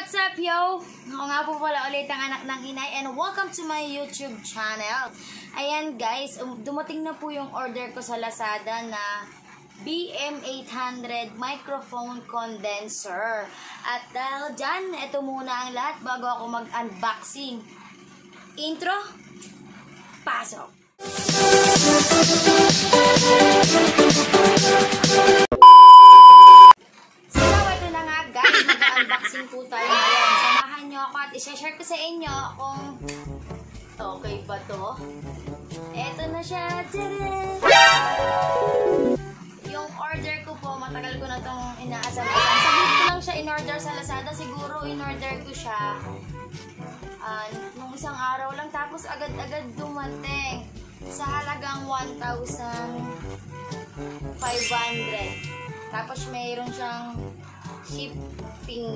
What's up, yo? Ako nga po pala ulit ang anak ng inay and welcome to my YouTube channel. Ayan guys, dumating na po yung order ko sa Lazada na BM800 microphone condenser. At dahil dyan, ito muna ang lahat bago ako mag-unboxing. Intro, pasok! Unboxing po tayo ngayon. Samahan nyo ako at i-share ko sa inyo kung okay ba to. Eto na siya. Tadaan! Yung order ko po, matagal ko na itong inaasam-asam. Saglit ko lang siya in-order sa Lazada. Siguro in-order ko siya nung isang araw lang. Tapos agad-agad dumating sa halagang 1,500. Tapos mayroon siyang shipping.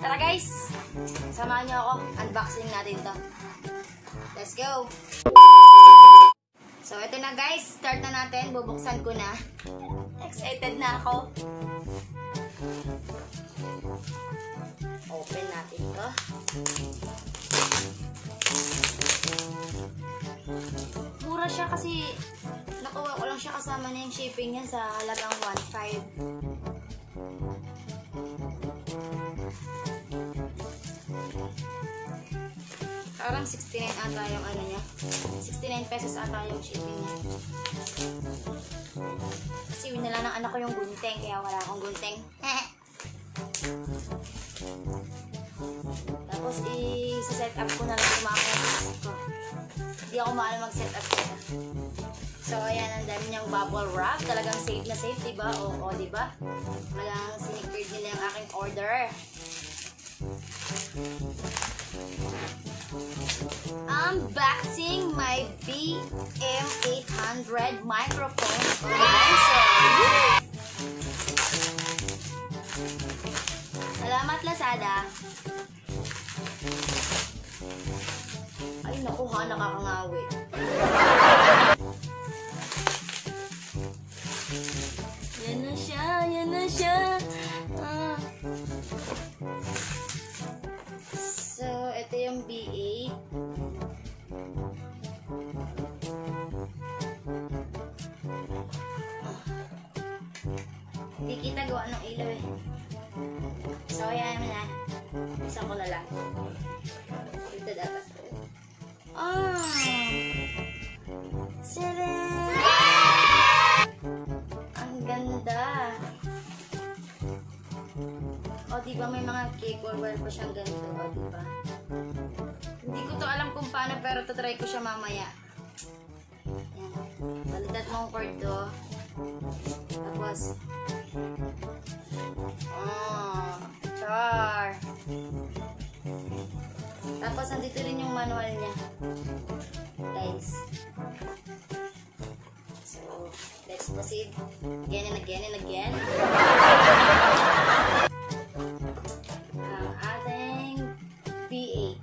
Tara guys, samahan niyo ako. Unboxing natin to. Let's go. So ito na guys, start na natin. Bubuksan ko na. Excited na ako. Open natin to. Mura siya kasi nakuha ko lang siya kasama na yung shipping niya sa halagang 1,500. Parang 69 ata yung ano niya. 69 pesos ata yung shipping niya. Kasi winala ng anak ko yung gunting, kaya wala akong gunting. Tapos i-set up ko na lang yung mga kaya ko. Hindi ako maalam mag-set up siya. So ayan, ang dami niyang bubble wrap. Talagang safe na safe, diba? O diba? Talagang sinicleared nila yung aking order. Unboxing my BM800 microphone condenser. Salamat Lazada. Ay naku ha, nakakangawi. Yan na siya, yan na siya. So, ito yung B8. Hindi kita gawa ng ilaw eh. So, ayan mo na. Isa ko na lang. Ito dapat. Sarap! Ang ganda. O, diba may mga cable pa siyang ganito. O, diba? Hindi ko to alam kung paano, pero tatry ko siya mamaya. Ayan. Balitat mong cord to. Tapos, char. Tapos, nandito rin yung manual niya. Guys. So, let's proceed. Again and again and again. Ang ating B8.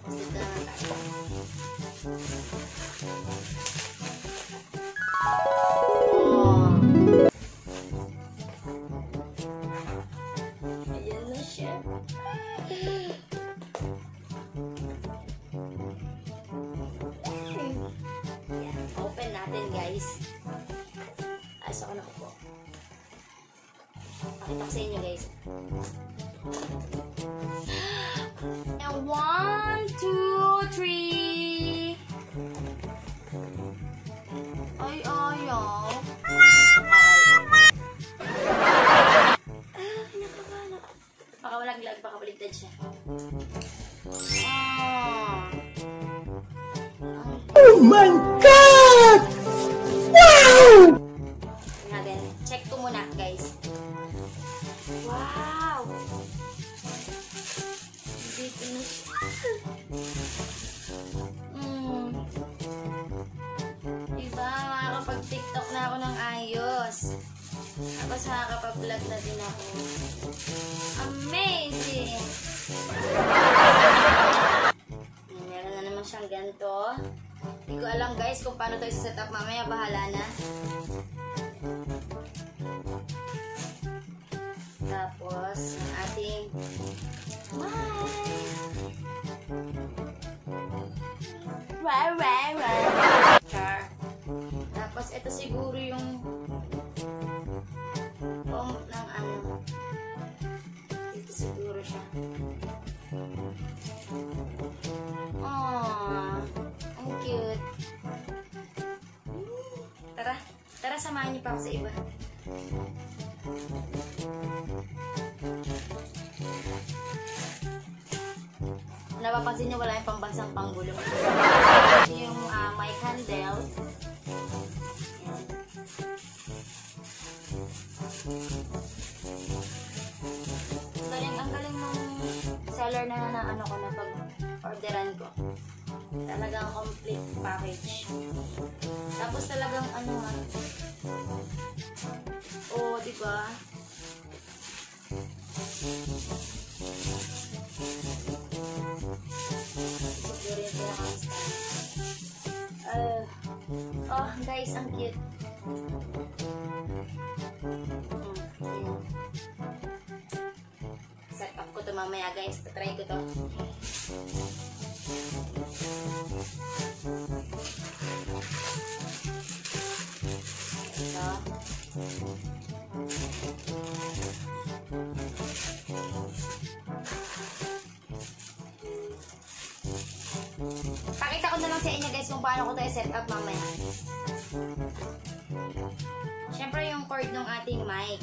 Proceed na naman tayo. Ayan na siya. Open natin guys. Ayos ako na po. Pakita ko sa inyo guys. And 1, 2, 3. Ay, ayaw. Baka walang lag, baka baligtad siya. Oh my God! Wow! Natin, check ko muna guys. Wow! Dito na siya. Diba, makakapag-tiktok na ako ng ayos. Tapos makakapag-vlog na din ako. Amazing! Meron na naman siyang ganito. Hindi ko alam guys kung paano ito i-set up mamaya. Bahala na. Tapos, yung ating char. Tapos, ito siguro yung pump ng ano. Ito siguro siya. Aww, ang cute. Tara, samahan niyo pa ako sa iba. Napapansin niyo wala yung pambansang panggulo. Ito yung mic handle. Ang galing ng seller na ano ko na pag-orderan ko. Talagang complete package. Tapos talagang ano diba? Guys, ang cute. Set up ko to mamaya, guys. Try ko to. Pakita ko na lang sa inyo, guys, kung paano ko tayo set up mamaya. Siyempre yung cord ng ating mic.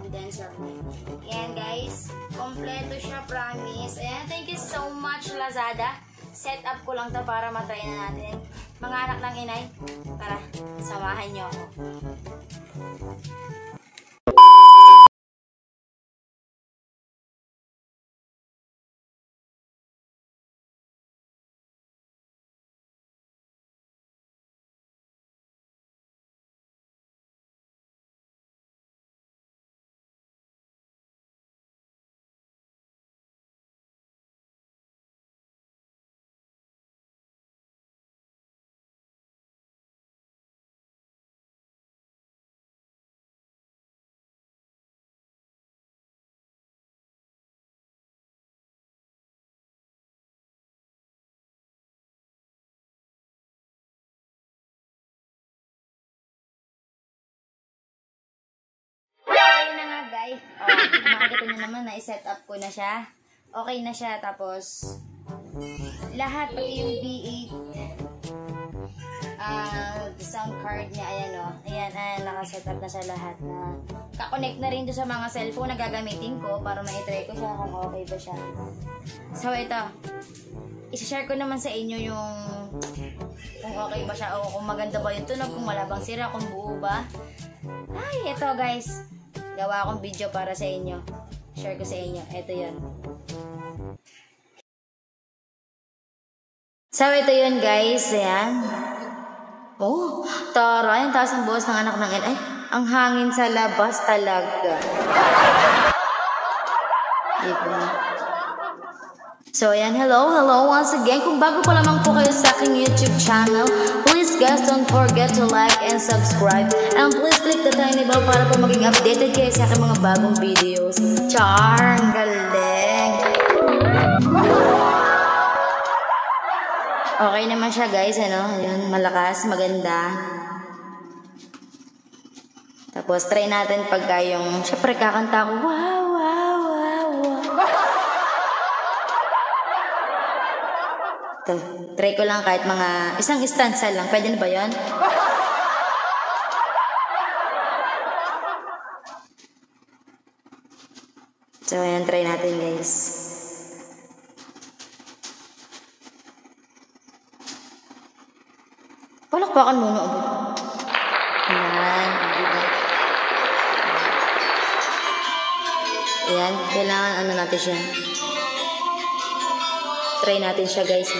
Condenser mic. Ayan, guys. Kompleto siya, promise. Ayan, thank you so much, Lazada. Set up ko lang to para matry na natin. Mga anak ng inay, tara, samahan niyo ako. Okay na nga, guys. Makikita nyo naman na i-set up ko na siya. Okay na siya. Tapos, lahat, pati yung V8 sound card niya, ayan o. Ayan, nakaset up na siya lahat. Kakonect na rin doon sa mga cellphone na gagamitin ko para ma-try ko siya kung okay ba siya. So, ito. I-share ko naman sa inyo yung kung okay ba siya o kung maganda ba yung tunog, kung wala bang sira, kung buo ba. Ay, ito guys. Gawa akong video para sa inyo. Share ko sa inyo. Ito yun. So, ito yun guys. Ayan. Oh, tara. Yung taas ng buhos ng anak ng ay, ang hangin sa labas talaga. Diba? So, ayan. Hello once again. Kung bago pa lamang po kayo sa aking YouTube channel, please guys, don't forget to like and subscribe. And please click the tiny bell para po maging updated kayo sa aking mga bagong videos. Char! Ang galing! Okay naman siya guys, ano? Ayan, malakas, maganda. Tapos, try natin pagka yung, syempre kakanta ko, wow, wow, wow, wow. Try ko lang kahit mga isang stanza lang. Pwede na ba yun? So, ayan. Try natin, guys. Palakpakan muna. Ayan. Ayan. Kailangan ano natin siya. Try natin siya guys.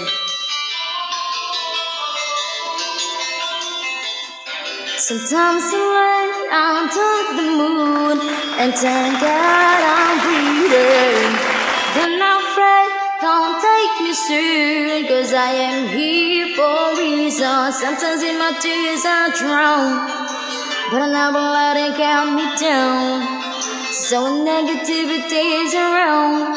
Sometimes when I'm to the moon and thank God I'm breathing, then I'm afraid don't take me soon, cause I am here for a reason. Sometimes in my tears I drown, but I never let it count me down. So negativity is around.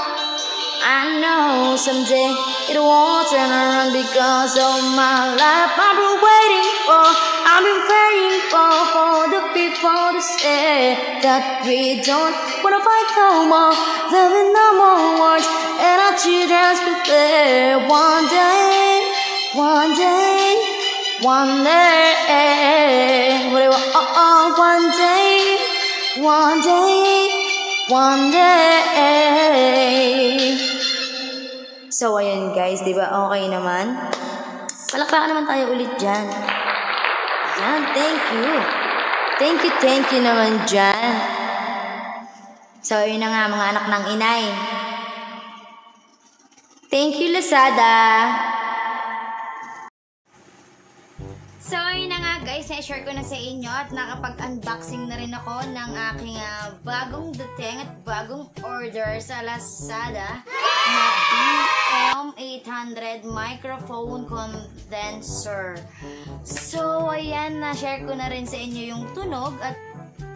I know someday it won't turn around because of my life. I've been waiting for, I've been praying for the people to say that we don't wanna fight no more. There'll be no more wars and our children's prepare. One day, one day, one day, one day, one day, one day. So, ayun guys, di ba? Okay naman. Palakpakan naman tayo ulit dyan. Yan, thank you. Thank you naman dyan. So, ayun na nga mga anak ng inay. Thank you, Lazada. So, ayun na nga guys, na-share ko na sa inyo at nakapag-unboxing na rin ako ng aking bagong dating at bagong order sa Lazada na BM800 microphone condenser. So, ayan, na-share ko na rin sa inyo yung tunog at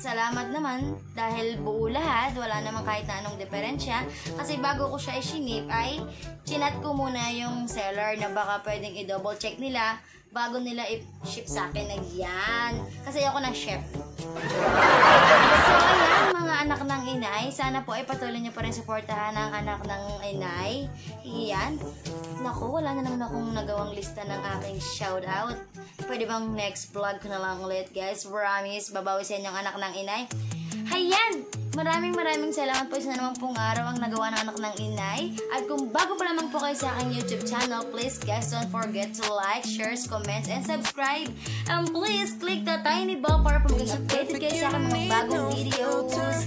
salamat naman dahil buo lahat, wala naman kahit na anong diferensya. Kasi bago ko siya i-shinip ay chinat ko muna yung seller na baka pwedeng i-double check nila bago nila i-ship sa akin na yan. Kasi ako ng chef. So, ayan, mga anak ng inay. Sana po ay patuloy niyo pa rin supportahan ang anak ng inay. Iyan. Naku, wala na naman akong nagawang lista ng aking shoutout. Pwede bang next vlog ko na lang ulit, guys? Promise, babawi sa inyong anak ng inay. Hayan! Maraming salamat po sa naman pong araw ang nagawa ng anak ng inay. At kung bago pa lamang po kayo sa aking YouTube channel, please guys, don't forget to like, share, comments, and subscribe. And please click the tiny bell para po maging updated kayo sa aking mga bagong videos.